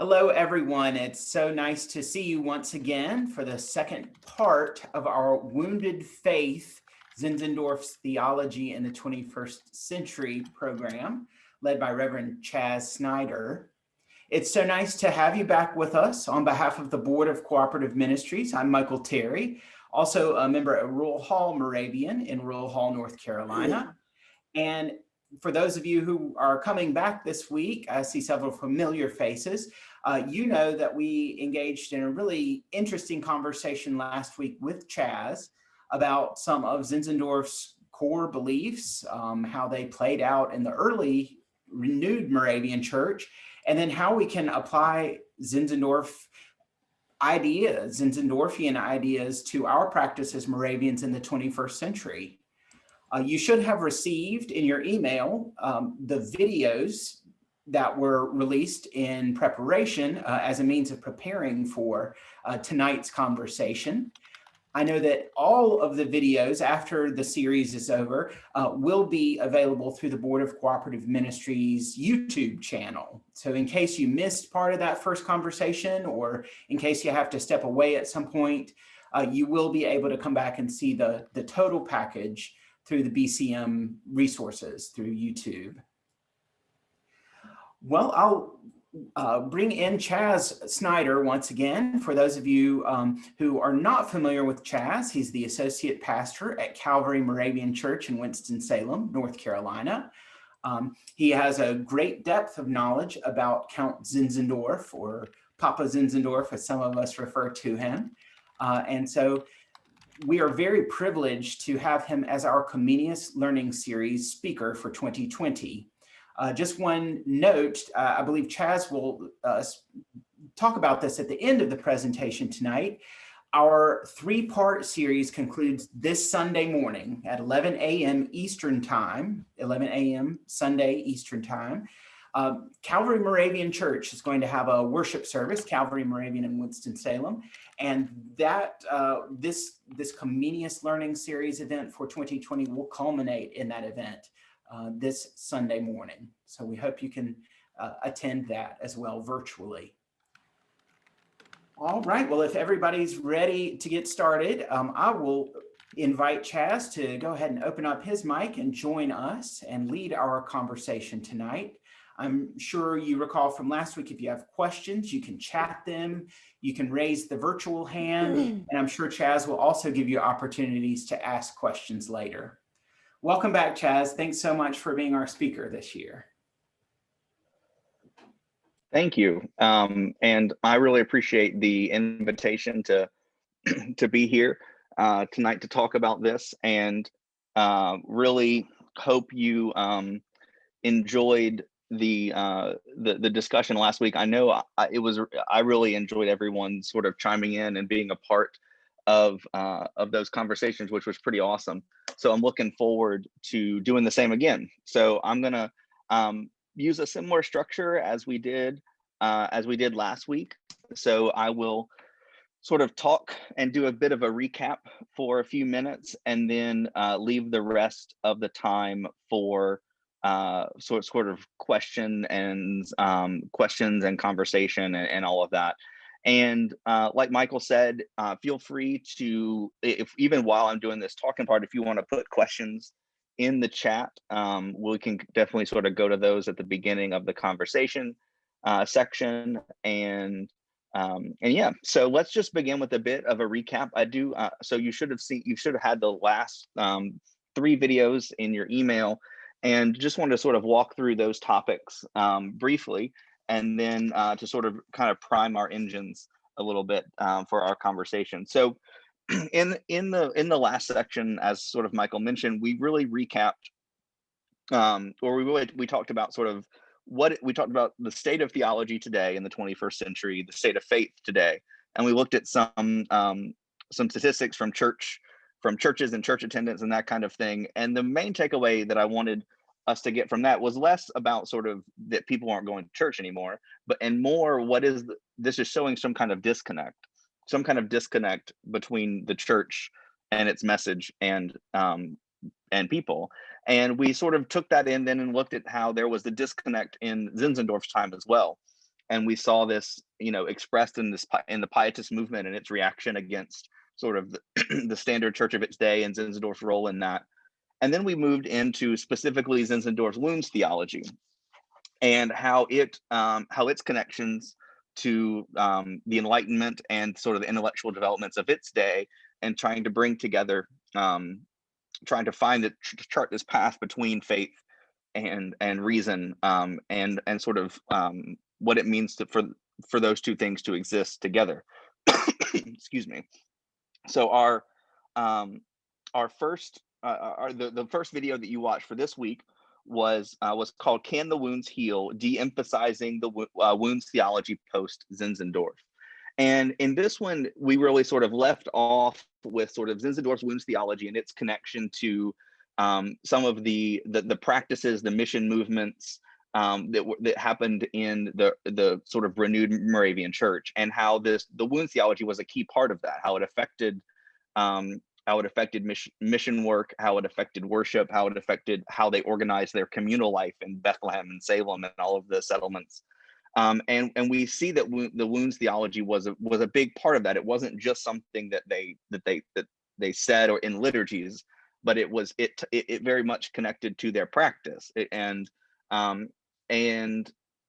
Hello, everyone. It's so nice to see you once again for the second part of our Wounded Faith, Zinzendorf's Theology in the 21st Century program, led by Reverend Chaz Snider. It's so nice to have you back with us. On behalf of the Board of Cooperative Ministries, I'm Michael Terry, also a member at Rural Hall Moravian in Rural Hall, North Carolina. And for those of you who are coming back this week, I see several familiar faces. You know that we engaged in a really interesting conversation last week with Chaz about some of Zinzendorf's core beliefs, how they played out in the early renewed Moravian Church, and then how we can apply Zinzendorfian ideas to our practice as Moravians in the 21st century. You should have received in your email the videos that were released in preparation as a means of preparing for tonight's conversation. I know that all of the videos after the series is over will be available through the Board of Cooperative Ministries YouTube channel. So in case you missed part of that first conversation, or in case you have to step away at some point, you will be able to come back and see the total package through the BCM resources through YouTube. Well, I'll bring in Chaz Snider once again. For those of you who are not familiar with Chaz, he's the associate pastor at Calvary Moravian Church in Winston-Salem, North Carolina. He has a great depth of knowledge about Count Zinzendorf, or Papa Zinzendorf, as some of us refer to him. And so we are very privileged to have him as our Comenius Learning Series speaker for 2020. Just one note, I believe Chaz will talk about this at the end of the presentation tonight. Our three-part series concludes this Sunday morning at 11 a.m. Eastern Time, 11 a.m. Sunday Eastern Time. Calvary Moravian Church is going to have a worship service, Calvary Moravian in Winston-Salem, and that this Comenius Learning Series event for 2020 will culminate in that event this Sunday morning. So we hope you can attend that as well virtually. All right, well, if everybody's ready to get started, I will invite Chaz to go ahead and open up his mic and join us and lead our conversation tonight. I'm sure you recall from last week, if you have questions, you can chat them, you can raise the virtual hand, and I'm sure Chaz will also give you opportunities to ask questions later. Welcome back, Chaz. Thanks so much for being our speaker this year. Thank you. And I really appreciate the invitation to be here tonight to talk about this, and really hope you enjoyed the discussion last week. I know I really enjoyed everyone sort of chiming in and being a part of those conversations, which was pretty awesome. So I'm looking forward to doing the same again. So I'm gonna use a similar structure as we did last week. So I will sort of talk and do a bit of a recap for a few minutes, and then leave the rest of the time for sort of questions and conversation and all of that. And like Michael said, feel free to, if even while I'm doing this talking part, if you want to put questions in the chat, we can definitely sort of go to those at the beginning of the conversation section. And yeah, so let's just begin with a bit of a recap. So you should have had the last 3 videos in your email, and just wanted to sort of walk through those topics briefly, and then to sort of kind of prime our engines a little bit for our conversation. So in the last section, as sort of Michael mentioned, we really recapped, we talked about sort of we talked about the state of theology today in the 21st century, the state of faith today, and we looked at some statistics from churches and church attendance and that kind of thing. And the main takeaway that I wanted us to get from that was less about sort of that people aren't going to church anymore, and more this is showing some kind of disconnect between the church and its message and people. And we sort of took that in then and looked at how there was the disconnect in Zinzendorf's time as well. And we saw this, expressed in the Pietist movement and its reaction against sort of the standard church of its day and Zinzendorf's role in that. And then we moved into specifically Zinzendorf's wounds theology and how its connections to the Enlightenment and sort of the intellectual developments of its day, and trying to bring together, trying to find chart this path between faith and reason, and sort of what it means for those two things to exist together. Excuse me. So our first the first video that you watched for this week was called "Can the Wounds Heal?" De-emphasizing the wounds theology post Zinzendorf. And in this one, we really sort of left off with sort of Zinzendorf's wounds theology and its connection to some of the practices, the mission movements that happened in the sort of renewed Moravian Church, and how the wounds theology was a key part of that, how it affected mission work, how it affected worship, how it affected how they organized their communal life in Bethlehem and Salem and all of the settlements. And we see that the wounds theology was a big part of that. It wasn't just something that they said or in liturgies, but it very much connected to their practice. And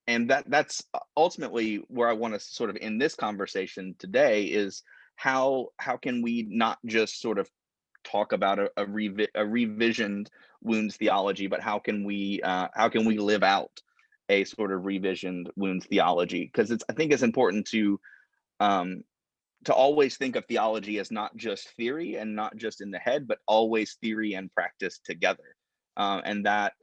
that's ultimately where I want to sort of end this conversation today, is how can we not just sort of talk about a revisioned wounds theology, but how can we live out a sort of revisioned wounds theology? Because I think it's important to always think of theology as not just theory and not just in the head, but always theory and practice together, and that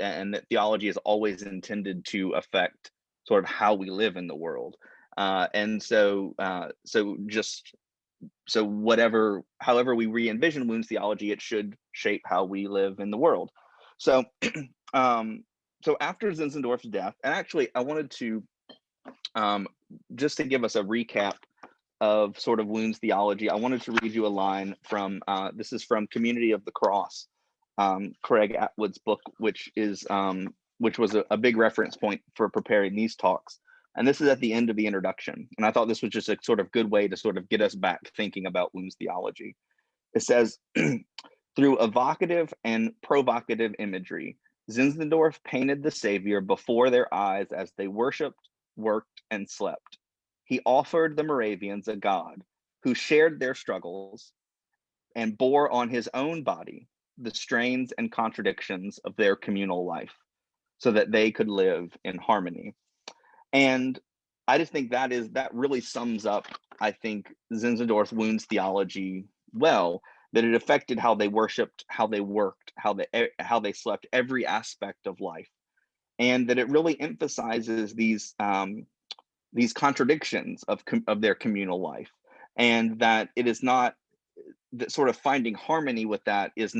theology is always intended to affect sort of how we live in the world. And so however we re-envision wounds theology, it should shape how we live in the world. So so after Zinzendorf's death, and actually I wanted to just to give us a recap of sort of wounds theology, I wanted to read you a line from this is from Community of the Cross, Craig Atwood's book, which was a big reference point for preparing these talks. And this is at the end of the introduction. And I thought this was just a sort of good way to sort of get us back thinking about wounds theology. It says, through evocative and provocative imagery, Zinzendorf painted the Savior before their eyes as they worshiped, worked, and slept. He offered the Moravians a God who shared their struggles and bore on his own body the strains and contradictions of their communal life, so that they could live in harmony. And I just think that really sums up, I think, Zinzendorf's wounds theology well, that it affected how they worshiped, how they worked, how they slept, every aspect of life, and that it really emphasizes these contradictions of their communal life, and that it is not that sort of finding harmony with that is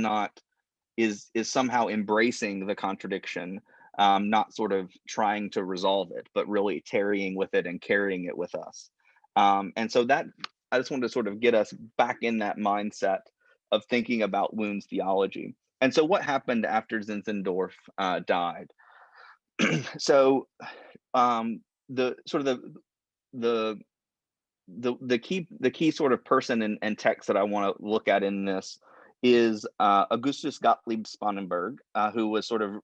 somehow embracing the contradiction, not sort of trying to resolve it, but really tarrying with it and carrying it with us. And so that I just wanted to sort of get us back in that mindset of thinking about wounds theology. And so what happened after Zinzendorf died? So the key sort of person and text that I want to look at in this is Augustus Gottlieb Spangenberg, who was sort of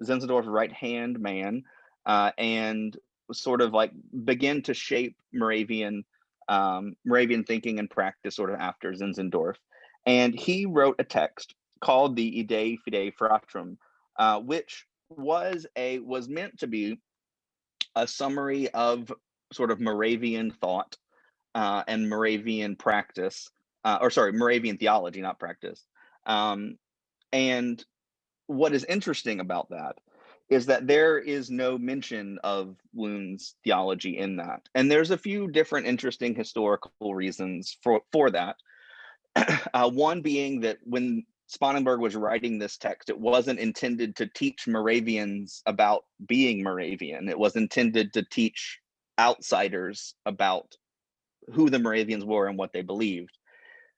Zinzendorf's right-hand man, and sort of like begin to shape Moravian thinking and practice sort of after Zinzendorf. And he wrote a text called the Idei Fidei Fratrum, which was meant to be a summary of sort of Moravian thought and Moravian practice, Moravian theology, not practice. And what is interesting about that is that there is no mention of wounds theology in that. And there's a few different interesting historical reasons for that. One being that when Spangenberg was writing this text, it wasn't intended to teach Moravians about being Moravian. It was intended to teach outsiders about who the Moravians were and what they believed.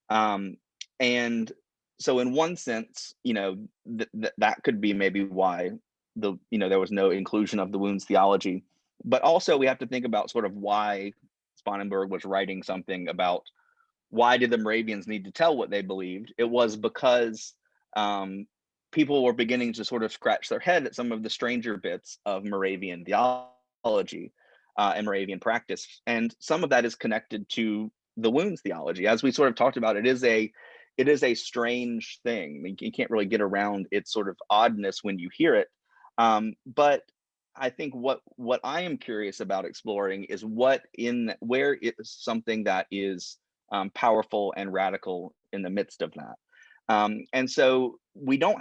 And so in one sense, that could be maybe why there was no inclusion of the wounds theology. But also we have to think about sort of why Spangenberg was writing something about why did the Moravians need to tell what they believed. It was because people were beginning to sort of scratch their head at some of the stranger bits of Moravian theology and Moravian practice. And some of that is connected to the wounds theology. As we sort of talked about, it is a strange thing. I mean, you can't really get around its sort of oddness when you hear it. But I think what I am curious about exploring is where it is something that is powerful and radical in the midst of that. And so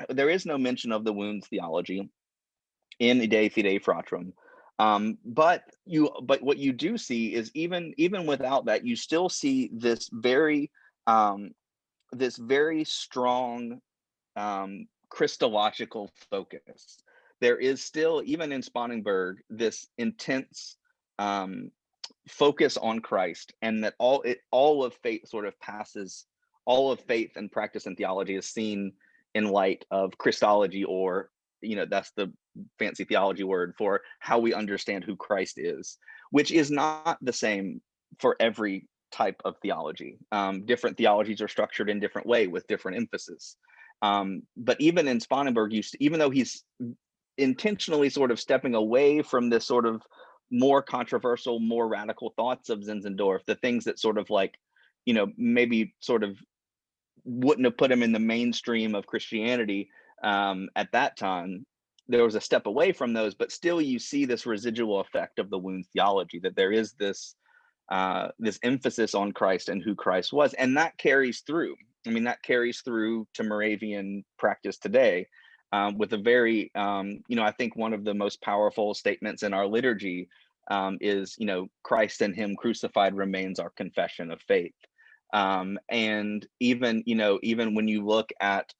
there is no mention of the wounds theology in De Fide Fratrum. But what you do see is even without that, you still see this very strong Christological focus. There is still, even in Spangenberg, this intense focus on Christ, and that all of faith sort of passes, all of faith and practice and theology is seen in light of Christology, or that's the fancy theology word for how we understand who Christ is, which is not the same for every type of theology. Different theologies are structured in different way with different emphasis. But even in Spangenberg, even though he's intentionally sort of stepping away from this sort of more controversial, more radical thoughts of Zinzendorf, the things that sort of like, maybe sort of wouldn't have put him in the mainstream of Christianity at that time, there was a step away from those, but still you see this residual effect of the wounds theology, that there is this emphasis on Christ and who Christ was, and that carries through. I mean, that carries through to Moravian practice today, with a very, I think one of the most powerful statements in our liturgy is, Christ and Him crucified remains our confession of faith. And even when you look at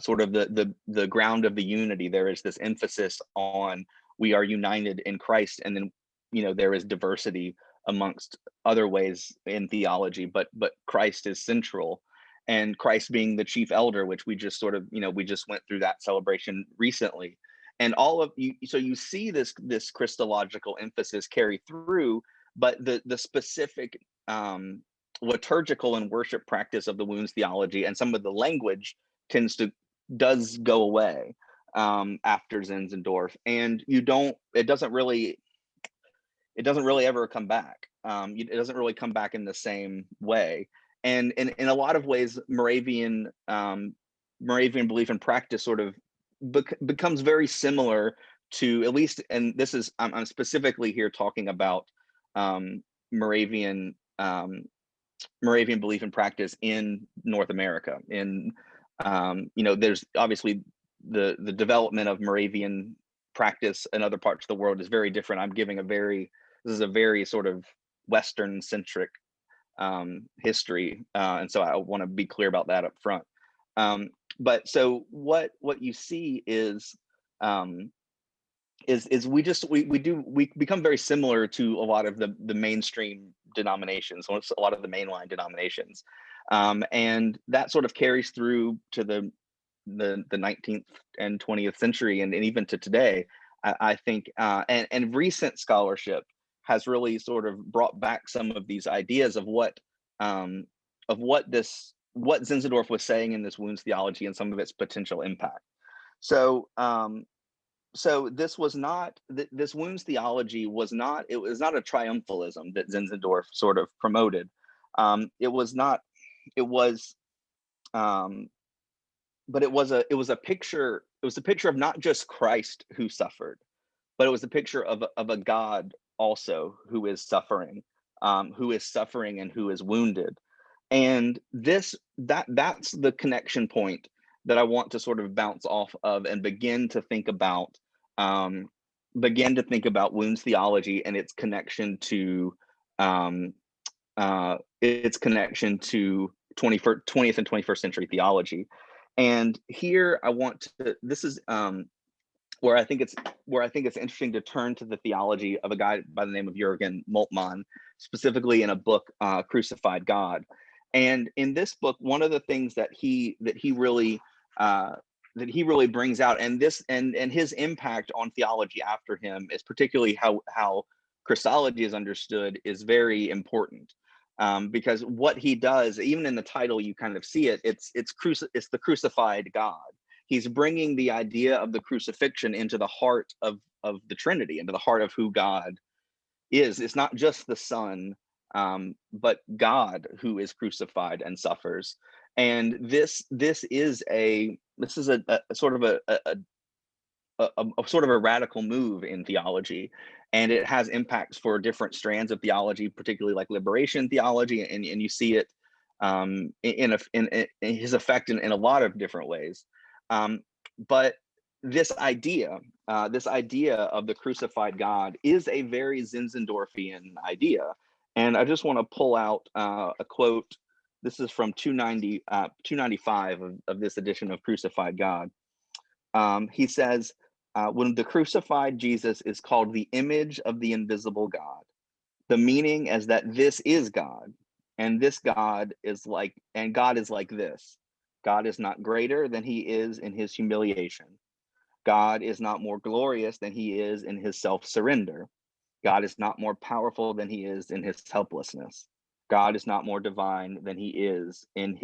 sort of the ground of the unity, there is this emphasis on we are united in Christ, and then there is diversity amongst other ways in theology, but Christ is central, and Christ being the chief elder, which we just sort of we just went through that celebration recently, and all of you. So you see this Christological emphasis carry through, but the specific liturgical and worship practice of the wounds theology and some of the language does go away after Zinzendorf, and it doesn't really ever come back. It doesn't really come back in the same way. And in a lot of ways, Moravian belief and practice sort of becomes very similar to, at least, and this is, I'm specifically here talking about Moravian belief and practice in North America. There's obviously the development of Moravian practice in other parts of the world is very different. This is a very sort of Western centric history, and so I want to be clear about that up front. But so what you see is we become very similar to a lot of the mainstream denominations, a lot of the mainline denominations, and that sort of carries through to the 19th and 20th century, and even to today. I think, and recent scholarship has really sort of brought back some of these ideas of what Zinzendorf was saying in this wounds theology and some of its potential impact. So this wounds theology was not a triumphalism that Zinzendorf sort of promoted. But it was a picture of not just Christ who suffered, but it was a picture of a God also who is suffering and who is wounded. And that's the connection point that I want to sort of bounce off of and begin to think about wounds theology and its connection to 20th and 21st century theology. And here this is where I think it's interesting to turn to the theology of a guy by the name of Jürgen Moltmann, specifically in a book, Crucified God. And in this book, one of the things that he really he really brings out, and this and his impact on theology after him is particularly how Christology is understood is very important, because what he does, even in the title, you kind of see it. It's the crucified God. He's bringing the idea of the crucifixion into the heart of the Trinity, into the heart of who God is. It's not just the Son, but God who is crucified and suffers. And this is a sort of a sort of a radical move in theology, and it has impacts for different strands of theology, particularly like liberation theology, and you see it in his effect in a lot of different ways. But this idea of the crucified God is a very Zinzendorfian idea, and I just want to pull out a quote. This is from 295 of this edition of Crucified God. He says, when the crucified Jesus is called the image of the invisible God, the meaning is that this is God, and this God is like, and God is like this. God is not greater than he is in his humiliation. God is not more glorious than he is in his self-surrender. God is not more powerful than he is in his helplessness. God is not more divine than he is in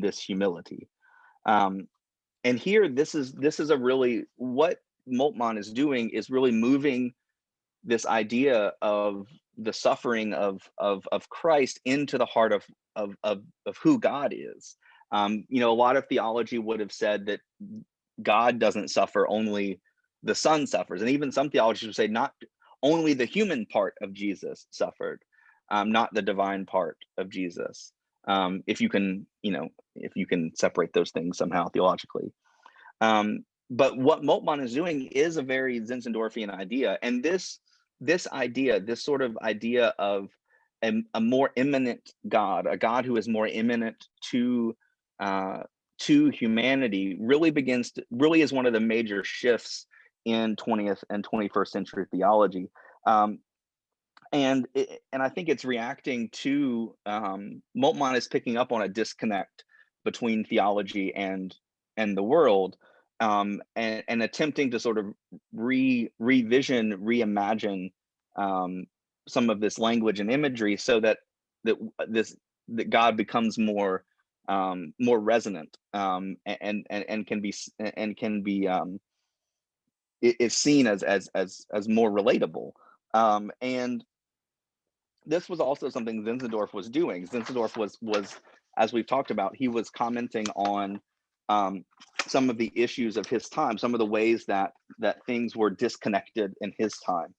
this humility. And here, this is a really, what Moltmann is doing is really moving this idea of the suffering of Christ into the heart of who God is. A lot of theology would have said that God doesn't suffer, only the Son suffers, and even some theologians would say not only the human part of Jesus suffered, not the divine part of Jesus. If you can separate those things somehow theologically. But what Moltmann is doing is a very Zinzendorfian idea, and this sort of idea of a more immanent God, a God who is more immanent to humanity, really is one of the major shifts in 20th and 21st century theology. And I think it's reacting to Moltmann is picking up on a disconnect between theology and the world, and attempting to sort of reimagine some of this language and imagery, so that God becomes more resonant, and can be is seen as more relatable. And this was also something Zinzendorf was doing. Zinzendorf was, as we've talked about, he was commenting on some of the issues of his time, some of the ways that things were disconnected in his time.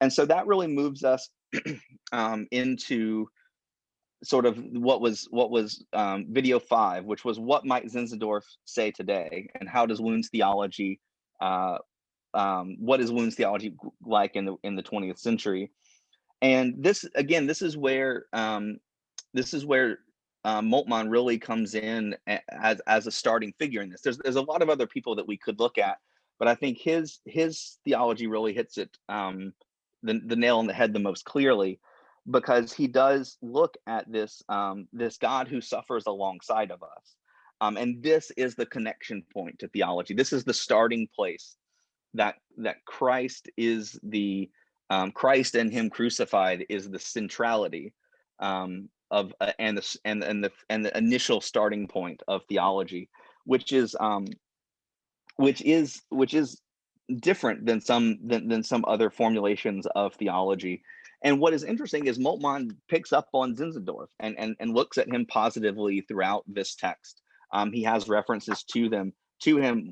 And so that really moves us into sort of what was video 5, which was, what might Zinzendorf say today, and how does Wounds theology, what is Wounds theology like in the 20th century? And this is where Moltmann really comes in as a starting figure in this. There's a lot of other people that we could look at, but I think his theology really hits it the nail on the head the most clearly, because he does look at this God who suffers alongside of us, and this is the connection point to theology. This is the starting place that Christ is the Christ and him crucified is the centrality of and the initial starting point of theology, which is different than some other formulations of theology. And what is interesting is Moltmann picks up on Zinzendorf and looks at him positively throughout this text. He has references to him.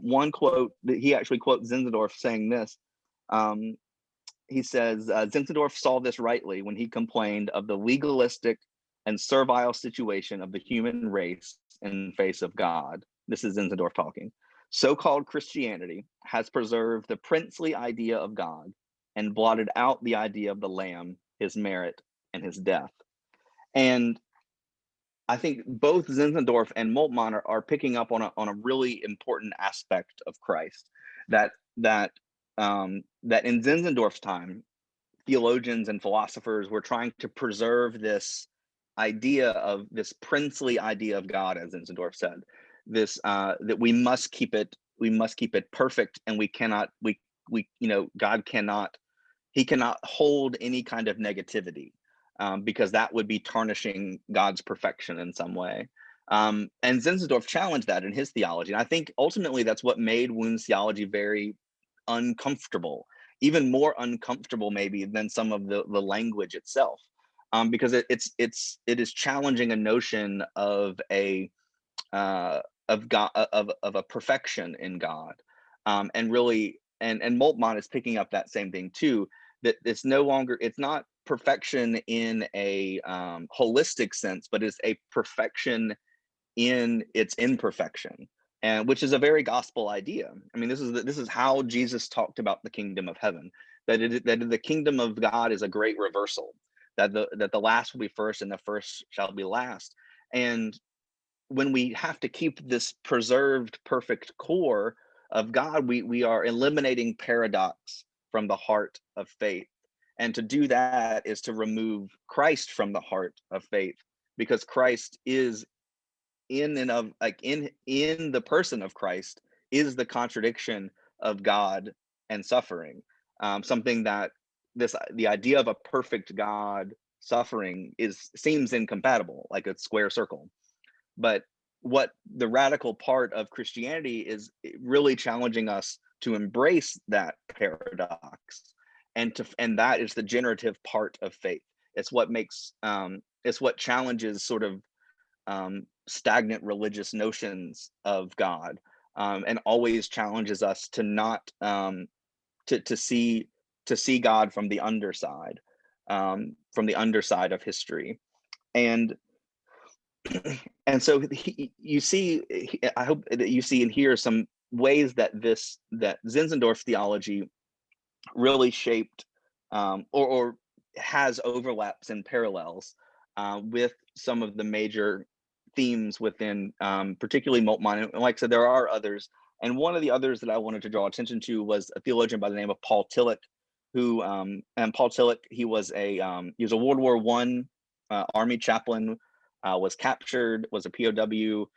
One quote that he actually quotes Zinzendorf saying this. He says, Zinzendorf saw this rightly when he complained of the legalistic and servile situation of the human race in face of God. This is Zinzendorf talking. So-called Christianity has preserved the princely idea of God and blotted out the idea of the Lamb, his merit, and his death. And I think both Zinzendorf and Moltmann are picking up on a really important aspect of Christ, that in Zinzendorf's time, theologians and philosophers were trying to preserve this princely idea of God, as Zinzendorf said, this that we must keep it must keep it perfect, and we cannot, God cannot, he cannot hold any kind of negativity, because that would be tarnishing God's perfection in some way. And Zinzendorf challenged that in his theology. And I think ultimately that's what made Wundt's theology very uncomfortable, even more uncomfortable maybe than some of the language itself, because it is challenging a notion of a of God, of a perfection in God, and really, and Moltmann is picking up that same thing too. That it's not perfection in a holistic sense, but it's a perfection in its imperfection, and which is a very gospel idea. I mean, this is how Jesus talked about the kingdom of heaven, that the kingdom of God is a great reversal, that the last will be first and the first shall be last. And when we have to keep this preserved perfect core of God, we are eliminating paradox from the heart of faith. And to do that is to remove Christ from the heart of faith, because Christ is in and of, like, in the person of Christ is the contradiction of God and suffering. Something that the idea of a perfect God suffering seems incompatible, like a square circle. But what the radical part of Christianity is really challenging us to embrace that paradox, and that is the generative part of faith. It's what makes it's what challenges sort of stagnant religious notions of God, and always challenges us to not to see God from the underside, of history. And so I hope that you see and hear some ways that Zinzendorf theology really shaped, or has overlaps and parallels with some of the major themes within, particularly Moltmann. And like I said, there are others. And one of the others that I wanted to draw attention to was a theologian by the name of Paul Tillich, who, and Paul Tillich, he was a World War I Army chaplain, was captured, was a POW,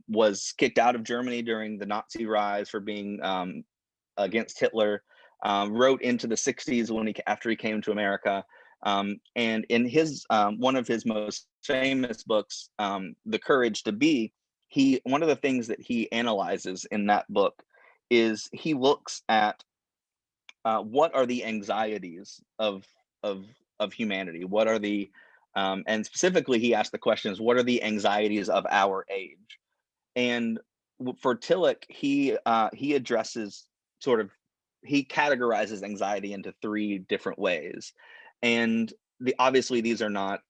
was kicked out of Germany during the Nazi rise for being against Hitler, wrote into the 60s after he came to America. And in his one of his most famous books, The Courage to Be, one of the things that he analyzes in that book is he looks at what are the anxieties of humanity, what are the and specifically he asked the questions, what are the anxieties of our age? And for Tillich, he addresses he categorizes anxiety into three different ways. And obviously these are not,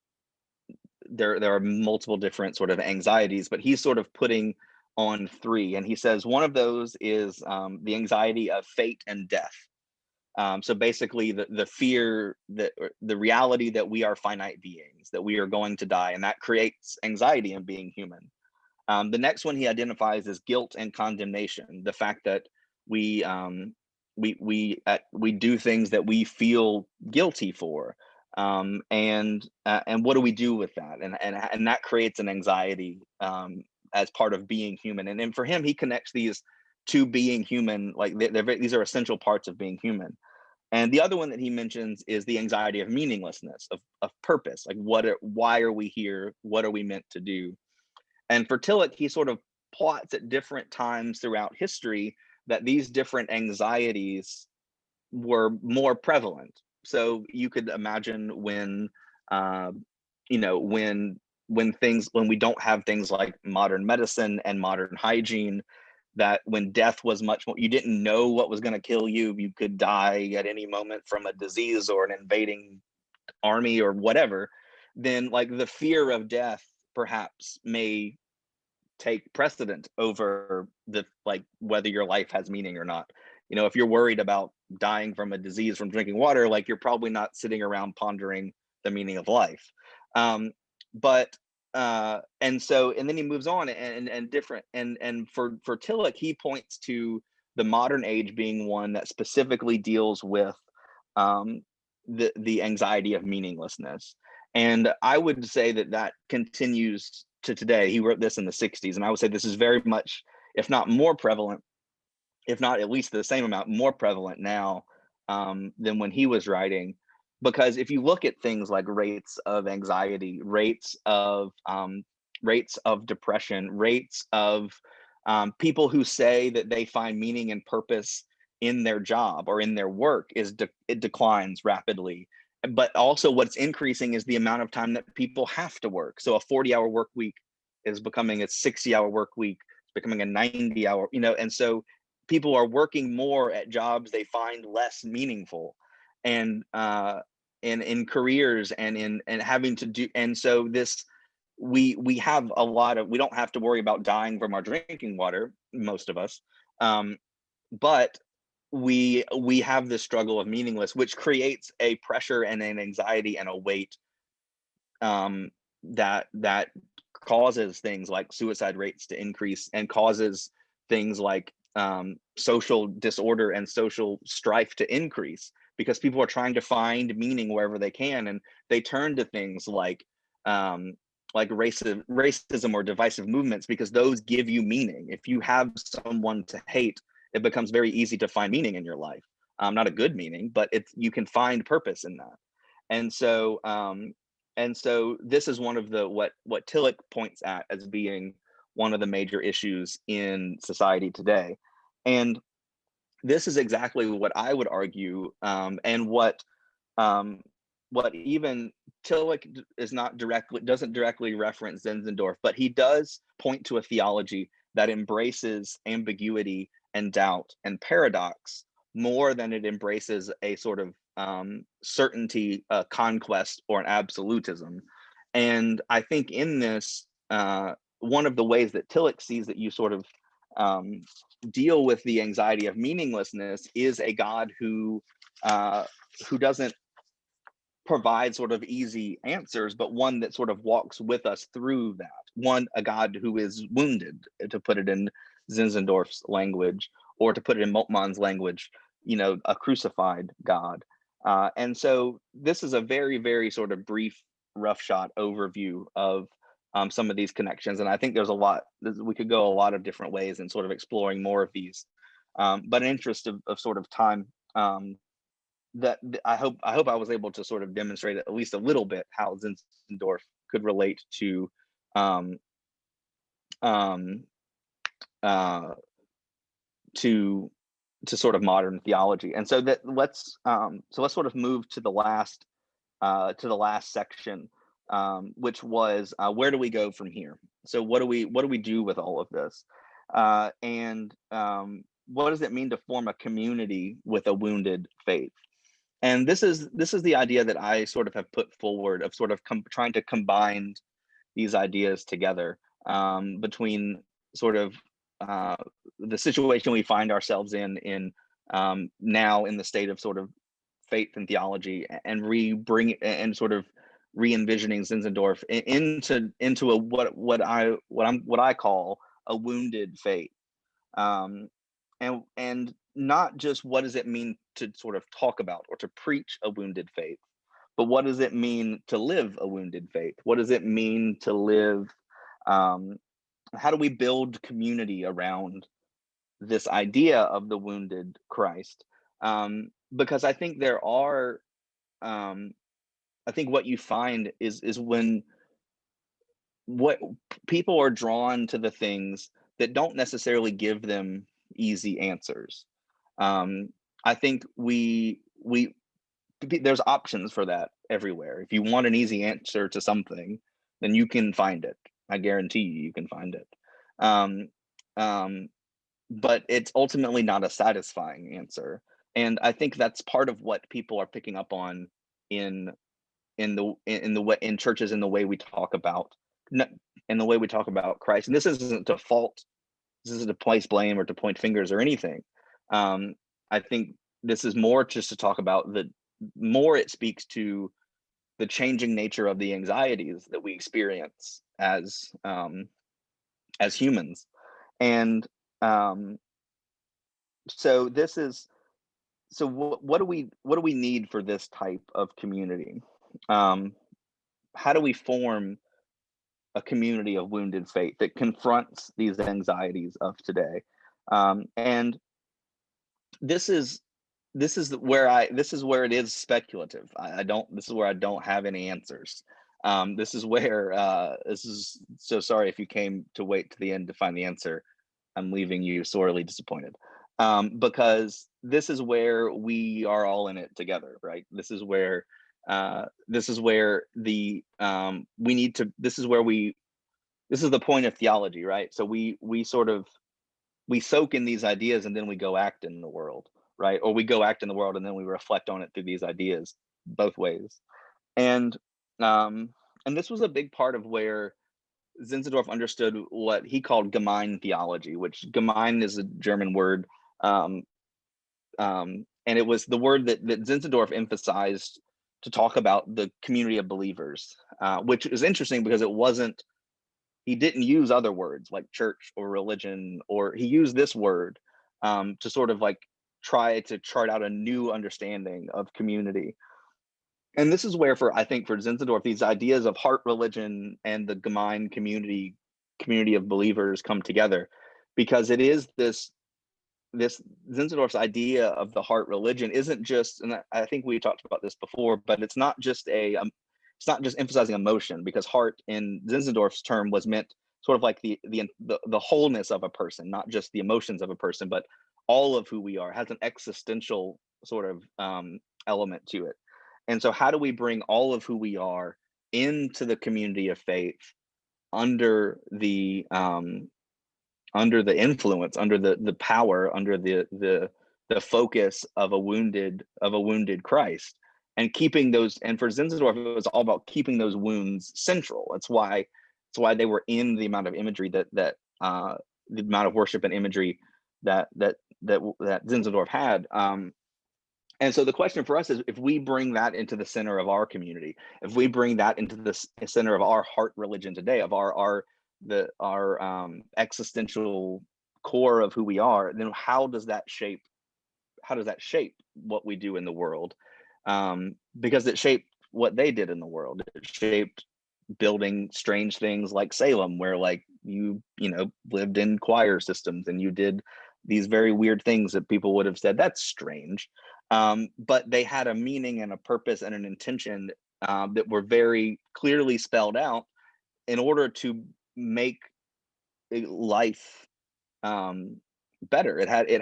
there are multiple different sort of anxieties, but he's sort of putting on three. And he says one of those is the anxiety of fate and death. So basically the fear, that the reality that we are finite beings, that we are going to die, and that creates anxiety in being human. The next one he identifies as guilt and condemnation, the fact that we do things that we feel guilty for, and what do we do with that? And that creates an anxiety as part of being human. And then for him, he connects these to being human, like these are essential parts of being human. And the other one that he mentions is the anxiety of meaninglessness, of purpose, like why are we here? What are we meant to do? And for Tillich, he sort of plots at different times throughout history that these different anxieties were more prevalent. So you could imagine when when we don't have things like modern medicine and modern hygiene, that when death was much more, you didn't know what was going to kill you. You could die at any moment from a disease or an invading army or whatever. Then like the fear of death perhaps may take precedent over whether your life has meaning or not. If you're worried about dying from a disease from drinking water, like you're probably not sitting around pondering the meaning of life. And then he moves on and for Tillich, he points to the modern age being one that specifically deals with the anxiety of meaninglessness. And I would say that continues to today. He wrote this in the 60s, and I would say this is very much, if not more prevalent if not at least the same amount, more prevalent now than when he was writing. Because if you look at things like rates of anxiety, rates of depression, rates of people who say that they find meaning and purpose in their job or in their work, it declines rapidly. But also what's increasing is the amount of time that people have to work. So a 40-hour work week is becoming a 60-hour work week, it's becoming a 90-hour, and so people are working more at jobs they find less meaningful, and in careers and having to do, and so this we have a lot of, we don't have to worry about dying from our drinking water, most of us, but we have this struggle of meaningless, which creates a pressure and an anxiety and a weight that causes things like suicide rates to increase, and causes things like social disorder and social strife to increase, because people are trying to find meaning wherever they can, and they turn to things like racism or divisive movements, because those give you meaning. If you have someone to hate, it becomes very easy to find meaning in your life. Not a good meaning, but you can find purpose in that. And so this is one of the what Tillich points at as being one of the major issues in society today. And this is exactly what I would argue, and what even Tillich doesn't directly reference Zinzendorf, but he does point to a theology that embraces ambiguity and doubt and paradox more than it embraces a sort of certainty, conquest, or an absolutism. And I think in this, one of the ways that Tillich sees that you sort of deal with the anxiety of meaninglessness is a God who doesn't provide sort of easy answers, but one that sort of walks with us through that. A God who is wounded, to put it in Zinzendorf's language, or to put it in Moltmann's language, a crucified God. And so this is a very, very sort of brief, roughshot overview of some of these connections. And I think there's a lot, we could go a lot of different ways in sort of exploring more of these. But in interest of sort of time, that I hope I was able to sort of demonstrate at least a little bit how Zinzendorf could relate to to sort of modern theology. And so that let's sort of move to the last section, which was where do we go from here? So what do we do with all of this? And what does it mean to form a community with a wounded faith? And this is the idea that I sort of have put forward, of sort of trying to combine these ideas together, between sort of the situation we find ourselves in now in the state of sort of faith and theology, and sort of re-envisioning Zinzendorf into a what I call a wounded faith, and not just what does it mean to sort of talk about or to preach a wounded faith, but what does it mean to live a wounded faith? What does it mean to live? How do we build community around this idea of the wounded Christ? Because I think I think what you find is when what people are drawn to the things that don't necessarily give them easy answers. I think there's options for that everywhere. If you want an easy answer to something, then you can find it. I guarantee you can find it. But it's ultimately not a satisfying answer. And I think that's part of what people are picking up on in churches, in the way we talk about Christ. And this isn't to fault, this isn't to place blame or to point fingers or anything. I think this is more just to talk about it speaks to the changing nature of the anxieties that we experience as humans. And so what do we need for this type of community? How do we form a community of wounded faith that confronts these anxieties of today? And this is where it is speculative. I don't This is where I don't have any answers. This is where this is so sorry if you came to wait to the end to find the answer. I'm leaving you sorely disappointed, because this is where we are all in it together, right? This is where the we need to. This is where we. This is the point of theology, right? So we sort of we soak in these ideas and then we go act in the world, right? Or we go act in the world and then we reflect on it through these ideas, both ways. And um, and this was a big part of where Zinzendorf understood what he called Gemein theology, which Gemein is a German word, um, and it was the word that Zinzendorf emphasized to talk about the community of believers, which is interesting because it wasn't. He didn't use other words like church or religion, or he used this word to sort of like try to chart out a new understanding of community. And this is where, I think for Zinzendorf, these ideas of heart religion and the Gemein community of believers come together, because it is this Zinzendorf's idea of the heart religion isn't just, and I think we talked about this before, but it's not just emphasizing emotion, because heart in Zinzendorf's term was meant sort of like the wholeness of a person, not just the emotions of a person, but all of who we are. It has an existential sort of element to it. And so how do we bring all of who we are into the community of faith under the influence, under the power, under the focus of a wounded Christ, and keeping those. And for Zinzendorf, it was all about keeping those wounds central. That's why they were in the amount of imagery that the amount of worship and imagery that Zinzendorf had. And so the question for us is, if we bring that into the center of our community, if we bring that into the center of our heart religion today, of our existential core of who we are, then how does that shape what we do in the world? Because it shaped what they did in the world. It shaped building strange things like Salem, where like you lived in choir systems and you did these very weird things that people would have said that's strange, but they had a meaning and a purpose and an intention that were very clearly spelled out in order to make life better. It had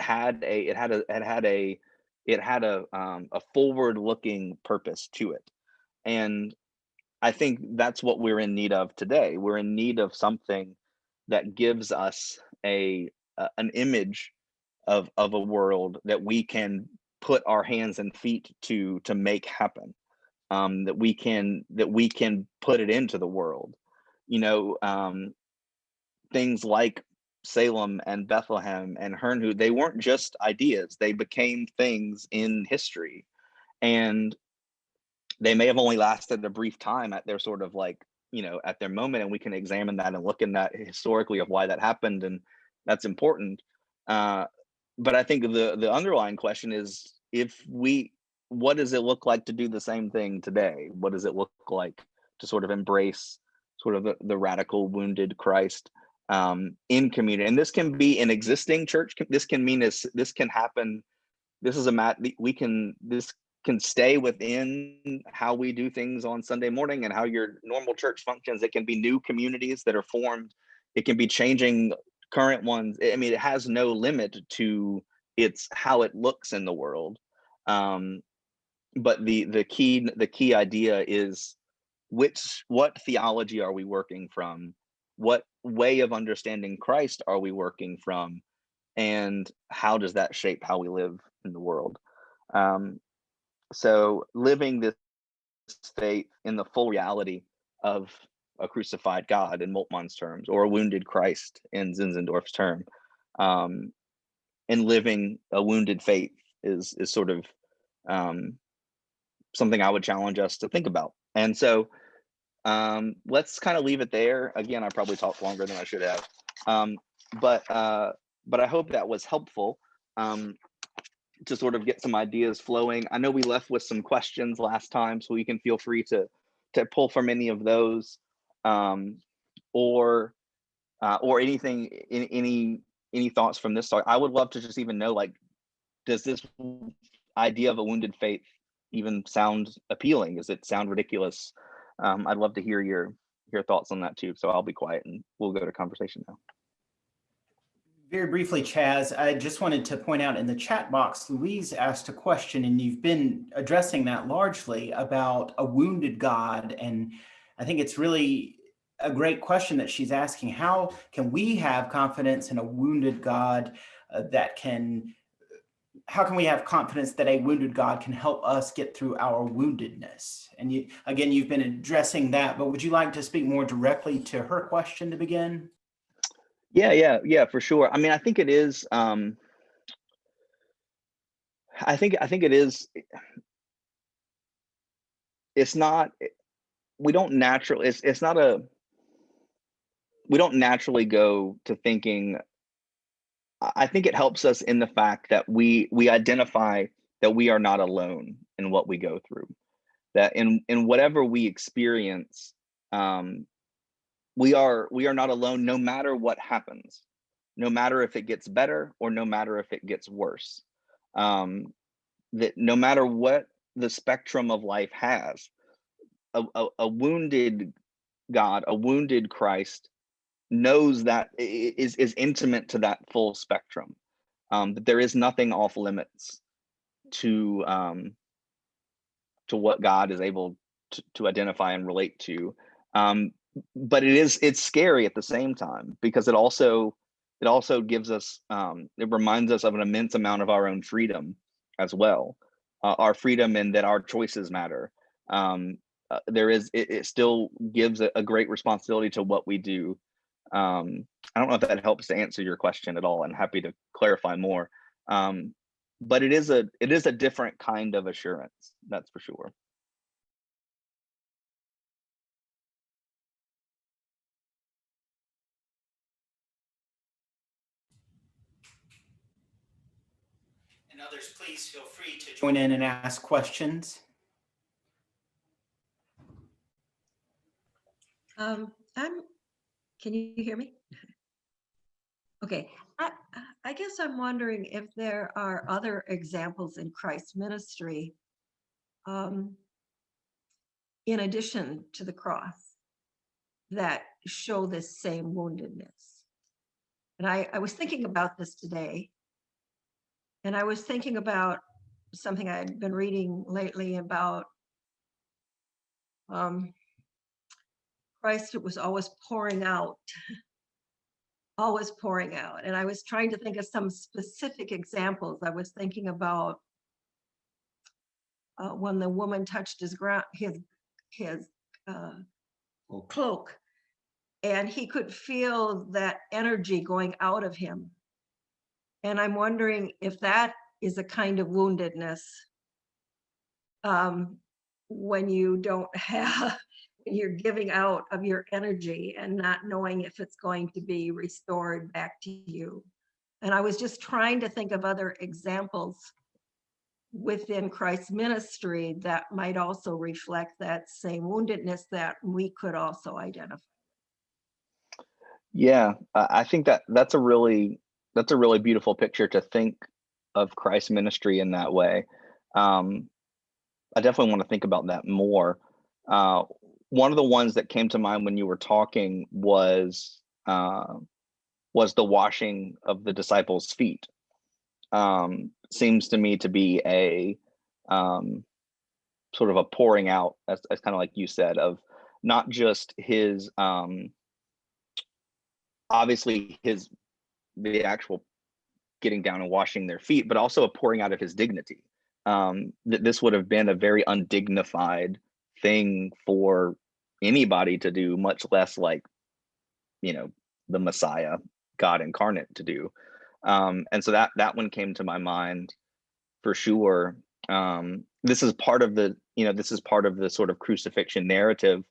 a forward-looking purpose to it, and I think that's what we're in need of today. We're in need of something that gives us an image of a world that we can put our hands and feet to make happen. That we can put it into the world. Things like Salem and Bethlehem and Herrnhut, they weren't just ideas. They became things in history, and they may have only lasted a brief time at their sort of like, at their moment, and we can examine that and look in that historically of why that happened, and that's important. But I think the underlying question is, what does it look like to do the same thing today? What does it look like to sort of embrace sort of the radical wounded Christ in community? And this can be an existing church. This can happen. This can stay within how we do things on Sunday morning and how your normal church functions. It can be new communities that are formed. It can be changing current ones. I mean, it has no limit to how it looks in the world. But the key idea is what theology are we working from? What way of understanding Christ are we working from? And how does that shape how we live in the world? So living this faith in the full reality of a crucified God in Moltmann's terms, or a wounded Christ in Zinzendorf's term, and living a wounded faith is sort of something I would challenge us to think about. And so let's kind of leave it there. Again, I probably talked longer than I should have, but I hope that was helpful. To sort of get some ideas flowing. I know we left with some questions last time, so you can feel free to pull from any of those, or anything, any thoughts from this talk. I would love to just even know, like, does this idea of a wounded faith even sound appealing? Does it sound ridiculous? I'd love to hear your thoughts on that too. So I'll be quiet and we'll go to conversation now. Very briefly, Chaz, I just wanted to point out in the chat box, Louise asked a question, and you've been addressing that largely about a wounded God. And I think it's really a great question that she's asking. How can we have confidence in a wounded God how can we have confidence that a wounded God can help us get through our woundedness? And you've been addressing that, but would you like to speak more directly to her question to begin? Yeah, for sure. I mean, I think it is. I think it is. It's not. We don't naturally. It's not a. We don't naturally go to thinking. I think it helps us in the fact that we identify that we are not alone in what we go through. That in whatever we experience, we are not alone, no matter what happens. No matter if it gets better or no matter if it gets worse. That no matter what the spectrum of life has, a wounded God, a wounded Christ knows that is intimate to that full spectrum. That there is nothing off limits to what God is able to identify and relate to. But it's scary at the same time, because it also gives us, it reminds us of an immense amount of our own freedom as well. Our freedom in that our choices matter. It still gives a great responsibility to what we do. I don't know if that helps to answer your question at all. I'm happy to clarify more. But it is a different kind of assurance, that's for sure. And others, please feel free to join in and ask questions. Can you hear me? Okay, I guess I'm wondering if there are other examples in Christ's ministry, in addition to the cross, that show this same woundedness. And I was thinking about this today, and I was thinking about something I'd been reading lately about Christ was always pouring out. Always pouring out. And I was trying to think of some specific examples. I was thinking about when the woman touched his cloak, and he could feel that energy going out of him. And I'm wondering if that is a kind of woundedness, when you don't have, you're giving out of your energy and not knowing if it's going to be restored back to you. And I was just trying to think of other examples within Christ's ministry that might also reflect that same woundedness that we could also identify. Yeah, I think that's a really beautiful picture to think of Christ's ministry in that way. I definitely want to think about that more. One of the ones that came to mind when you were talking was the washing of the disciples' feet. Seems to me to be a sort of a pouring out, as kind of like you said, of not just his obviously the actual getting down and washing their feet, but also a pouring out of his dignity. That this would have been a very undignified thing for anybody to do, much less like, the Messiah, God incarnate, to do. And so that one came to my mind for sure. This is part of the sort of crucifixion narrative,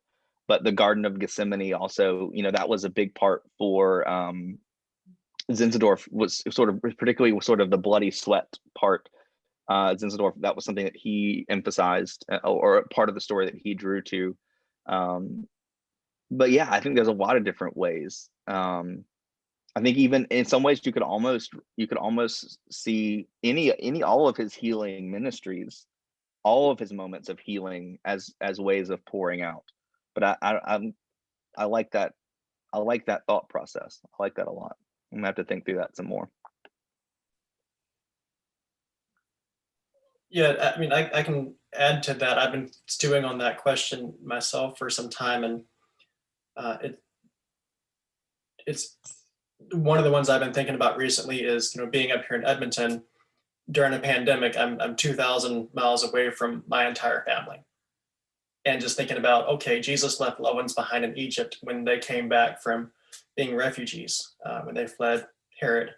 but the Garden of Gethsemane also, that was a big part for Zinzendorf, was particularly sort of the bloody sweat part. Zinzendorf, that was something that he emphasized, or part of the story that he drew to. But yeah, I think there's a lot of different ways. I I think even in some ways you could almost see all of his healing ministries, all of his moments of healing as ways of pouring out. But I like that. I like that thought process. I like that a lot. I'm gonna have to think through that some more. Yeah, I mean, I can add to that. I've been stewing on that question myself for some time, and it's one of the ones I've been thinking about recently is, being up here in Edmonton during a pandemic. I'm 2,000 miles away from my entire family. And just thinking about, okay, Jesus left loved ones behind in Egypt when they came back from being refugees, when they fled Herod.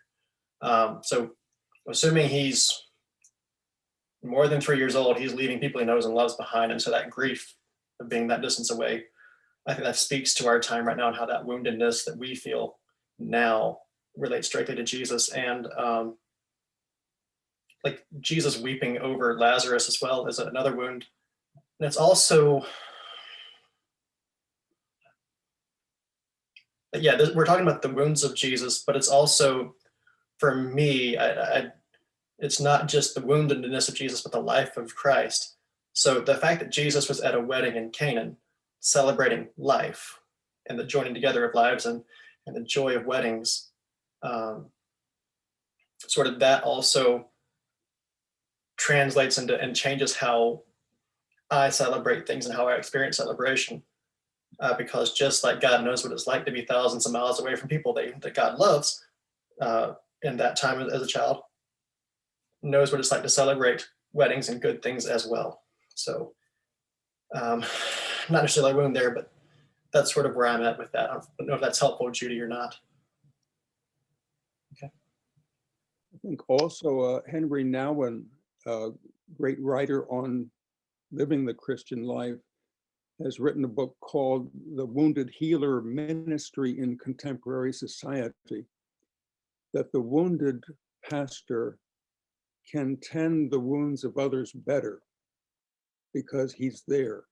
So assuming he's more than 3 years old, he's leaving people he knows and loves behind. And so that grief of being that distance away, I think that speaks to our time right now and how that woundedness that we feel now relates directly to Jesus. And like Jesus weeping over Lazarus as well is another wound. And it's also, yeah, we're talking about the wounds of Jesus, but it's also, for me, it's not just the woundedness of Jesus, but the life of Christ. So the fact that Jesus was at a wedding in Canaan, celebrating life and the joining together of lives and the joy of weddings, sort of that also translates into and changes how I celebrate things and how I experience celebration. Because just like God knows what it's like to be thousands of miles away from people that God loves in that time as a child, knows what it's like to celebrate weddings and good things as well. So not necessarily a wound there, but that's sort of where I'm at with that. I don't know if that's helpful, Judy, or not. Okay. I think also Henry Nouwen, a great writer on living the Christian life, has written a book called The Wounded Healer Ministry in Contemporary Society, that the wounded pastor can tend the wounds of others better because he's there.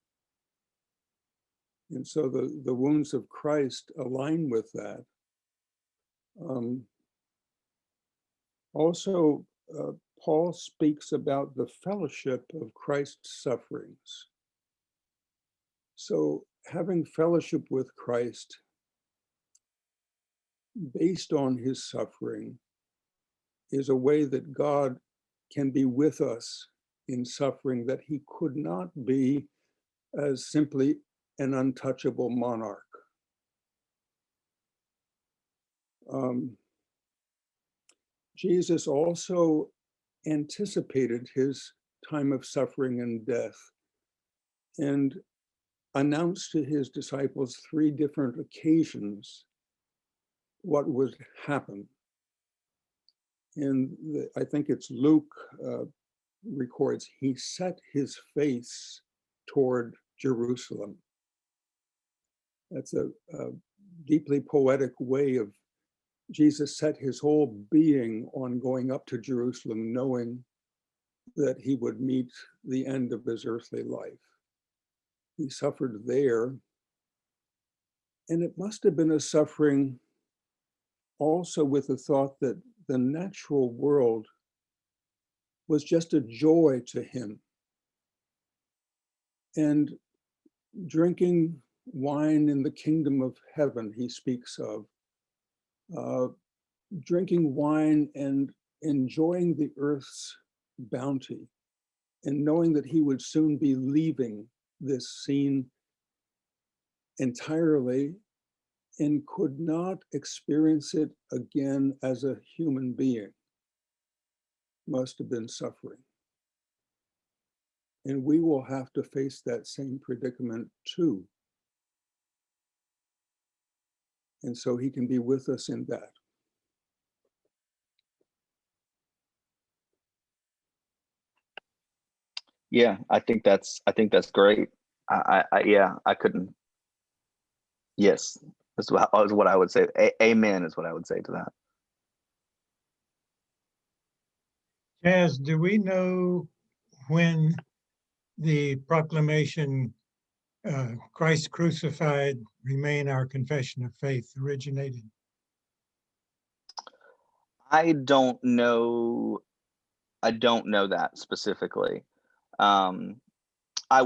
And so the wounds of Christ align with that. Also, Paul speaks about the fellowship of Christ's sufferings. So having fellowship with Christ based on his suffering is a way that God can be with us in suffering that he could not be as simply an untouchable monarch. Jesus also anticipated his time of suffering and death and announced to his disciples 3 different occasions what would happen. And I think it's Luke records, he set his face toward Jerusalem. That's a deeply poetic way of Jesus set his whole being on going up to Jerusalem, knowing that he would meet the end of his earthly life. He suffered there, and it must have been a suffering also with the thought that the natural world was just a joy to him. And drinking wine in the kingdom of heaven, he speaks of, drinking wine and enjoying the earth's bounty, and knowing that he would soon be leaving this scene entirely and could not experience it again as a human being, must have been suffering. And we will have to face that same predicament too. And so he can be with us in that. Yeah, I think that's great. I couldn't. Yes, that's what I would say. Amen is what I would say to that. Chaz, do we know when the proclamation, Christ crucified, remain our confession of faith, originated? I don't know. I don't know that specifically. Um, I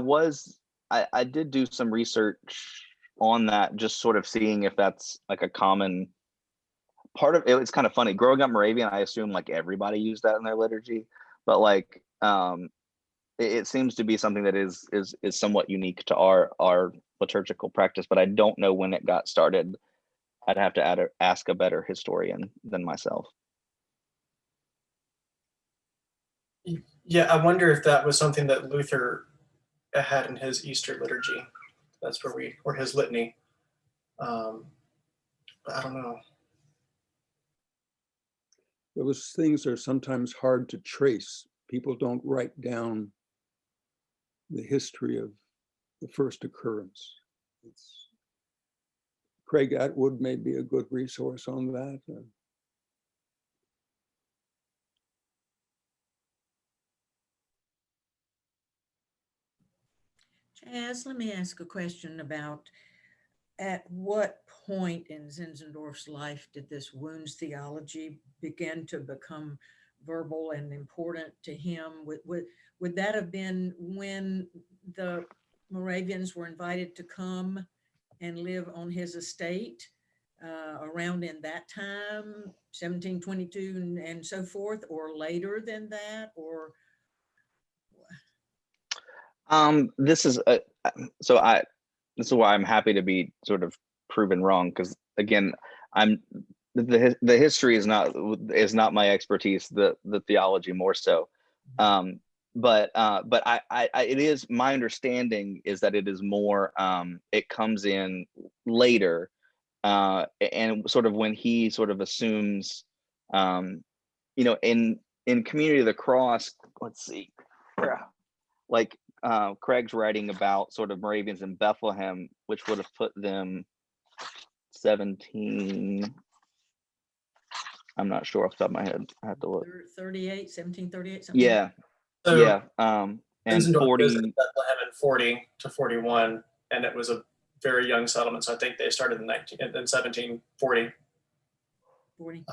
did do some research on that, just sort of seeing if that's like a common part of it. It's kind of funny. Growing up Moravian, I assume like everybody used that in their liturgy, but like it seems to be something that is somewhat unique to our liturgical practice. But I don't know when it got started. I'd have to ask a better historian than myself. Yeah, I wonder if that was something that Luther had in his Easter liturgy. That's where his litany. But I don't know. Those things are sometimes hard to trace. People don't write down the history of the first occurrence. Craig Atwood may be a good resource on that. Chaz, let me ask a question about at what point in Zinzendorf's life did this wounds theology begin to become verbal and important to him? Would that have been when the Moravians were invited to come and live on his estate around in that time, 1722 and so forth, or later than that, or? This is this is why I'm happy to be sort of proven wrong, because again, the history is not my expertise, the theology more so. But it is my understanding is that it is more it comes in later, and sort of when he sort of assumes, in Community of the Cross, let's see, like Craig's writing about sort of Moravians in Bethlehem, which would have put them 17. I'm not sure off the top of my head. I have to look. 1738, something. Yeah. So Yeah. And Zinzendorf 40. visited Bethlehem in 40 to 41, and it was a very young settlement. So I think they started in 1740. 40.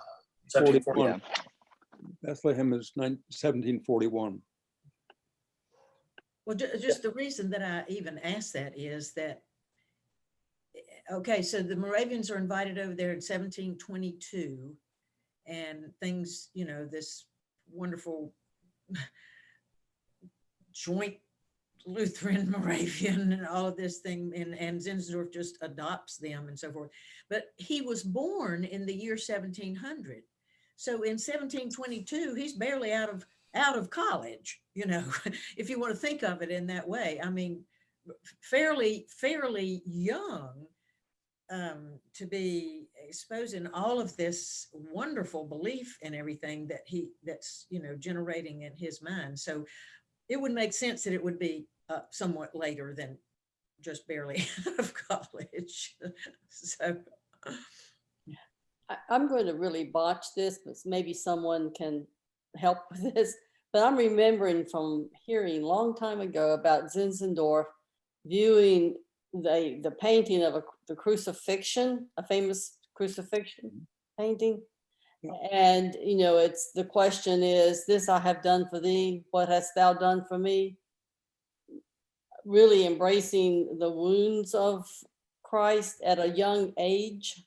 1740. Yeah. Bethlehem is 1741. Well, just the reason that I even asked that is that, okay, so the Moravians are invited over there in 1722, and things, this wonderful joint Lutheran Moravian and all of this thing, and Zinzendorf just adopts them and so forth. But he was born in the year 1700. So in 1722, he's barely out of college, if you want to think of it in that way. I mean, fairly young to be exposing all of this wonderful belief and everything that's generating in his mind. So it would make sense that it would be somewhat later than just barely out of college. So I'm going to really botch this, but maybe someone can help with this. But I'm remembering from hearing a long time ago about Zinzendorf viewing the painting of the crucifixion, a famous crucifixion painting. Yeah. And, it's the question is, this I have done for thee, what hast thou done for me? Really embracing the wounds of Christ at a young age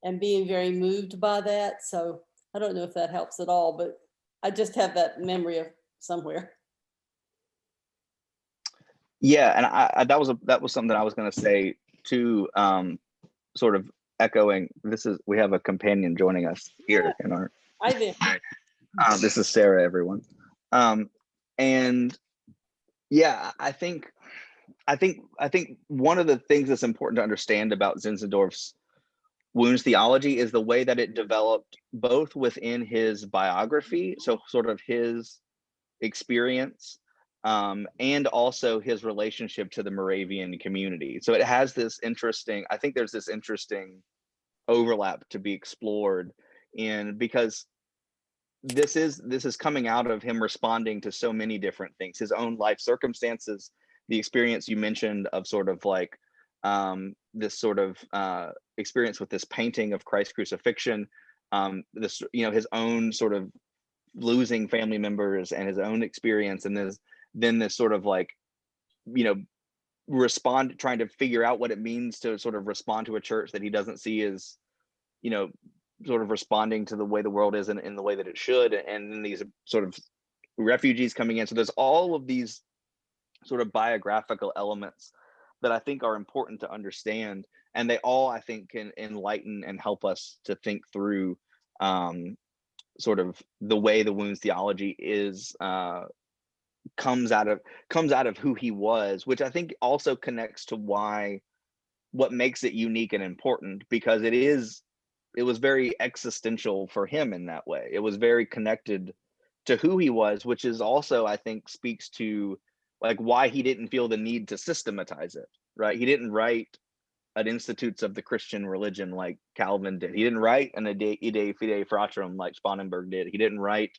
and being very moved by that. So I don't know if that helps at all, but I just have that memory of somewhere. Yeah, and that was something that I was going to say too, sort of echoing. We have a companion joining us here in our. I did. This is Sarah, everyone, and yeah, I think one of the things that's important to understand about Zinzendorf's wounds theology is the way that it developed both within his biography, so sort of his experience, and also his relationship to the Moravian community. So it has this interesting, I think there's this interesting overlap to be explored in, because this is coming out of him responding to so many different things, his own life circumstances, the experience you mentioned of sort of like this sort of experience with this painting of Christ's crucifixion, this, his own sort of losing family members and his own experience, and then this sort of like, trying to figure out what it means to sort of respond to a church that he doesn't see as, sort of responding to the way the world is in the way that it should, and then these sort of refugees coming in. So there's all of these sort of biographical elements that I think are important to understand, and they all, I think, can enlighten and help us to think through sort of the way the wounds theology is comes out of who he was, which I think also connects to what makes it unique and important, because it was very existential for him in that way. It was very connected to who he was, which is also, I think, speaks to like why he didn't feel the need to systematize it, right? He didn't write an Institutes of the Christian Religion like Calvin did. He didn't write an Ide Fide Fratrum like Spangenberg did. He didn't write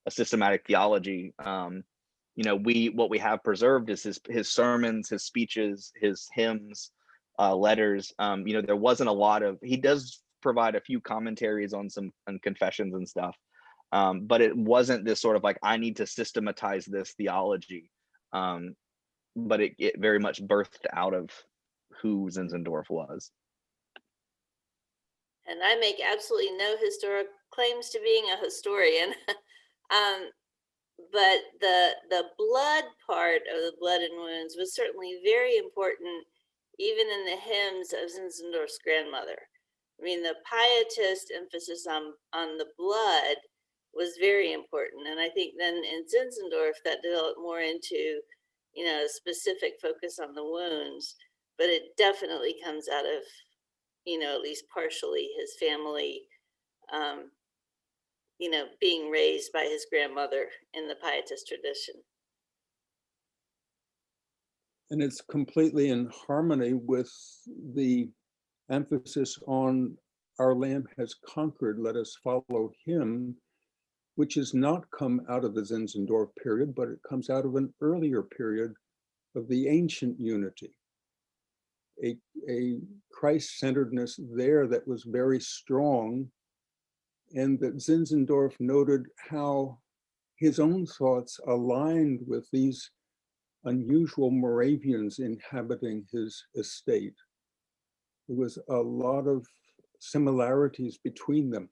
a systematic theology. What we have preserved is his sermons, his speeches, his hymns, letters. There wasn't a lot of, he does provide a few commentaries on confessions and stuff, but it wasn't this sort of like, I need to systematize this theology, but it very much birthed out of who Zinzendorf was. And I make absolutely no historic claims to being a historian. But the blood part of the Blood and Wounds was certainly very important, even in the hymns of Zinzendorf's grandmother. I mean, the pietist emphasis on the blood was very important. And I think then in Zinzendorf, that developed more into, a specific focus on the wounds. But it definitely comes out of, at least partially, his family, being raised by his grandmother in the pietist tradition. And it's completely in harmony with the emphasis on our Lamb has conquered, let us follow him, which has not come out of the Zinzendorf period, but it comes out of an earlier period of the ancient unity. A Christ-centeredness there that was very strong, and that Zinzendorf noted how his own thoughts aligned with these unusual Moravians inhabiting his estate. There was a lot of similarities between them.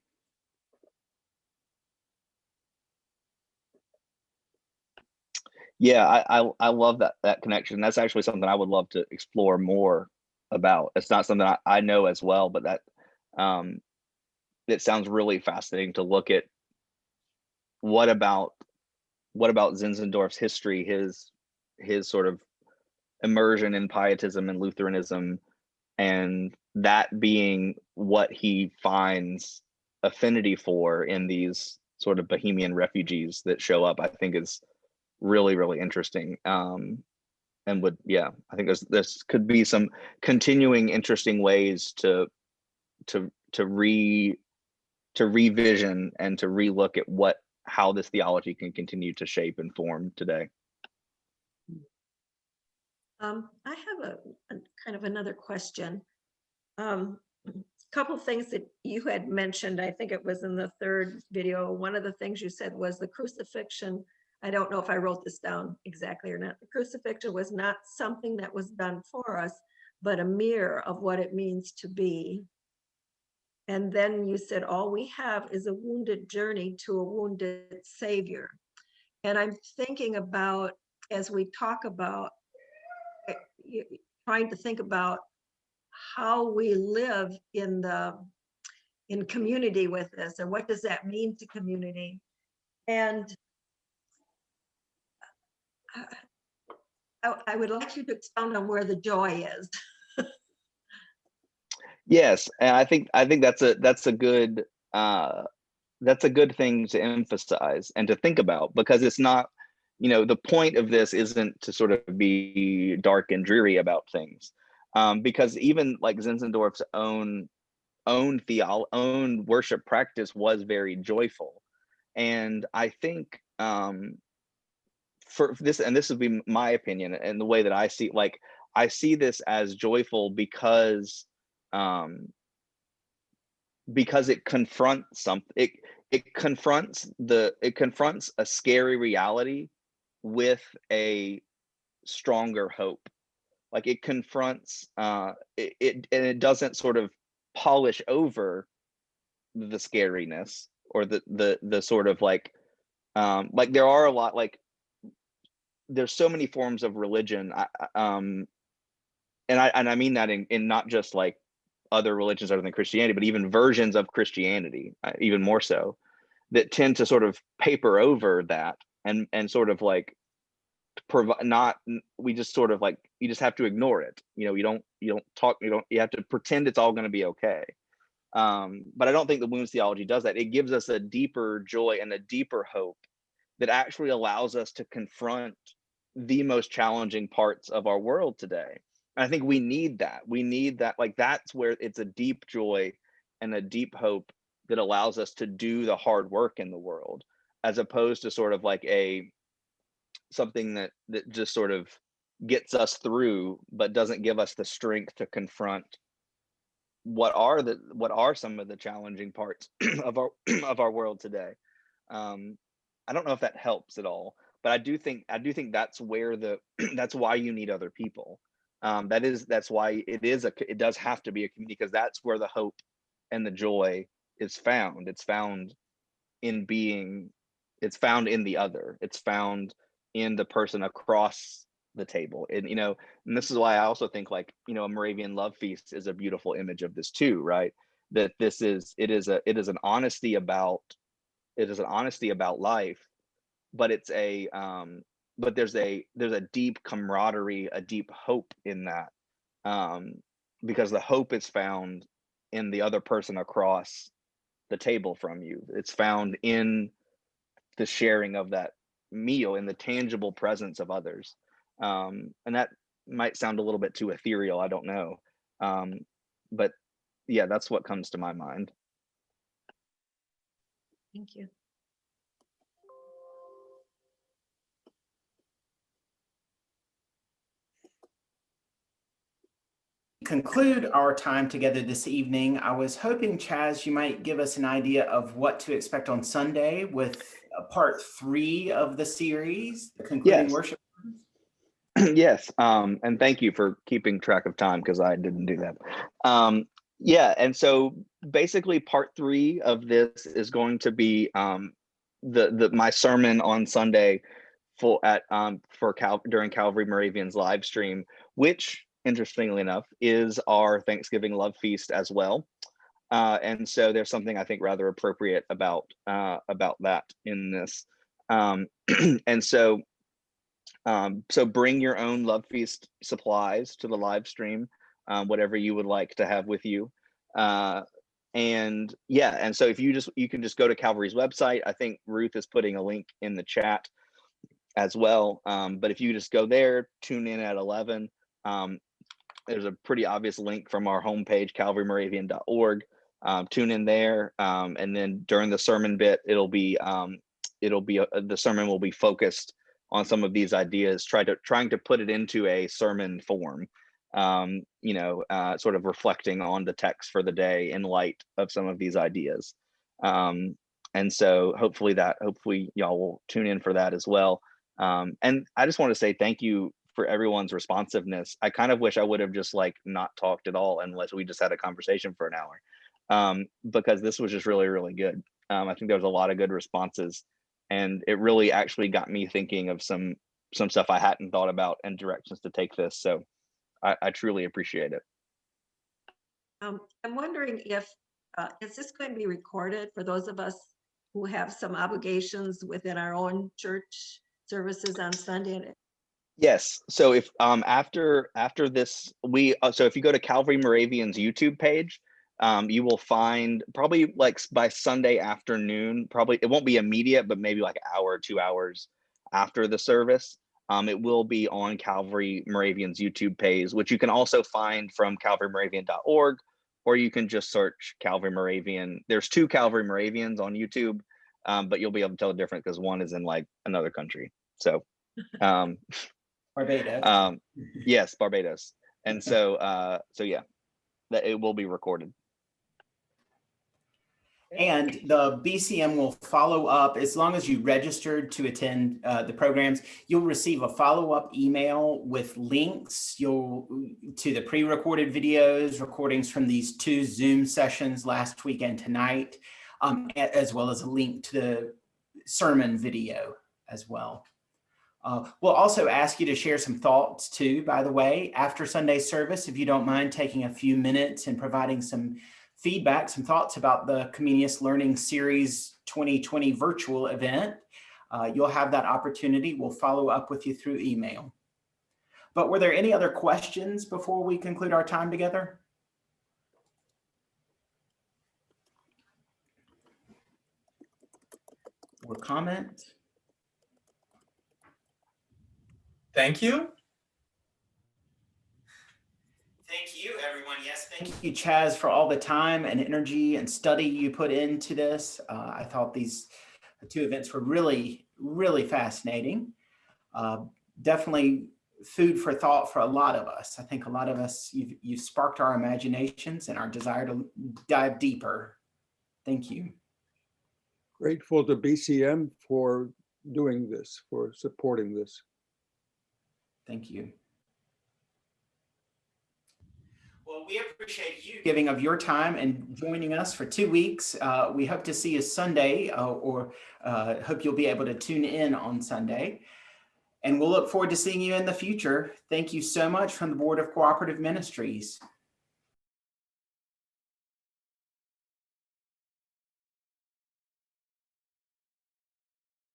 Yeah, I love that connection. That's actually something I would love to explore more about. It's not something I know as well, but that it sounds really fascinating to look at what about Zinzendorf's history, his sort of immersion in pietism and Lutheranism, and that being what he finds affinity for in these sort of Bohemian refugees that show up, I think is really, really interesting. And I think there's could be some continuing interesting ways to revision and to relook at how this theology can continue to shape and form today. I have a kind of another question. A couple of things that you had mentioned, I think it was in the third video. One of the things you said was the crucifixion. I don't know if I wrote this down exactly or not. The crucifixion was not something that was done for us, but a mirror of what it means to be. And then you said, all we have is a wounded journey to a wounded Savior. And I'm thinking about, as we talk about, trying to think about how we live in community with this, and what does that mean to community? And I would like you to expound on where the joy is. Yes, and I think that's a good thing to emphasize and to think about, because it's not, the point of this isn't to sort of be dark and dreary about things, because even like Zinzendorf's own worship practice was very joyful, and I think for this, and this would be my opinion and the way that I see this as joyful because because it confronts something. It confronts a scary reality with a stronger hope. Like it confronts and it doesn't sort of polish over the scariness or the sort of like there are a lot, like there's so many forms of religion, and I mean that in not just like other religions other than Christianity, but even versions of Christianity, even more so, that tend to sort of paper over that and sort of like provide not, we just sort of like, you just have to ignore it. You have to pretend it's all going to be okay. But I don't think the wounds theology does that. It gives us a deeper joy and a deeper hope that actually allows us to confront the most challenging parts of our world today. And I think we need that. We need that. Like that's where it's a deep joy and a deep hope that allows us to do the hard work in the world, as opposed to sort of like something that just sort of gets us through, but doesn't give us the strength to confront what are some of the challenging parts of our world today. I don't know if that helps at all, but I do think that's where that's why you need other people. That's why it does have to be a community, because that's where the hope and the joy is found. It's found in the other. It's found in the person across the table. And this is why I also think like, a Moravian love feast is a beautiful image of this too, right? That it is an honesty about life, but but there's a deep camaraderie, a deep hope in that, because the hope is found in the other person across the table from you. It's found in the sharing of that meal, in the tangible presence of others. And that might sound a little bit too ethereal, I don't know. But yeah, that's what comes to my mind. Thank you. Conclude our time together this evening. I was hoping, Chaz, you might give us an idea of what to expect on Sunday with part 3 of the series, the concluding worship. Yes, and thank you for keeping track of time, because I didn't do that. Yeah, and so basically part 3 of this is going to be my sermon on Sunday during Calvary Moravian's live stream, which interestingly enough is our Thanksgiving love feast as well. And so there's something I think rather appropriate about that in this. And so bring your own love feast supplies to the live stream, whatever you would like to have with you. And so if you can just go to Calvary's website. I think Ruth is putting a link in the chat as well. But if you just go there, tune in at 11. There's a pretty obvious link from our homepage, calvarymoravian.org. Tune in there, and then during the sermon bit, the sermon will be focused on some of these ideas, trying to put it into a sermon form, sort of reflecting on the text for the day in light of some of these ideas. And so hopefully y'all will tune in for that as well. And I just want to say thank you for everyone's responsiveness. I kind of wish I would have just like not talked at all unless we just had a conversation for an hour, because this was just really, really good. I think there was a lot of good responses, and it really actually got me thinking of some stuff I hadn't thought about and directions to take this. So I truly appreciate it. I'm wondering if, is this going to be recorded for those of us who have some obligations within our own church services on Sunday? Yes. So if after this, so if you go to Calvary Moravian's YouTube page, you will find probably like by Sunday afternoon, probably it won't be immediate, but maybe like an hour or 2 hours after the service, it will be on Calvary Moravian's YouTube page, which you can also find from calvarymoravian.org, or you can just search Calvary Moravian. There's 2 Calvary Moravians on YouTube, but you'll be able to tell the difference because one is in like another country. So Barbados. Yes, Barbados. And so yeah, that it will be recorded. And the BCM will follow up as long as you registered to attend the programs. You'll receive a follow-up email with links to the pre-recorded videos, recordings from these 2 Zoom sessions last week and tonight, as well as a link to the sermon video as well. We'll also ask you to share some thoughts too, by the way, after Sunday service, if you don't mind taking a few minutes and providing some feedback, some thoughts about the Comenius Learning Series 2020 virtual event. You'll have that opportunity. We'll follow up with you through email. But were there any other questions before we conclude our time together? Or comment? Thank you. Thank you, everyone. Yes, thank you, Chaz, for all the time and energy and study you put into this. I thought these 2 events were really, really fascinating. Definitely food for thought for a lot of us. I think a lot of us, you've sparked our imaginations and our desire to dive deeper. Thank you. Grateful to BCM for doing this, for supporting this. Thank you. Well, we appreciate you giving of your time and joining us for 2 weeks. We hope to see you Sunday, or hope you'll be able to tune in on Sunday. And we'll look forward to seeing you in the future. Thank you so much from the Board of Cooperative Ministries.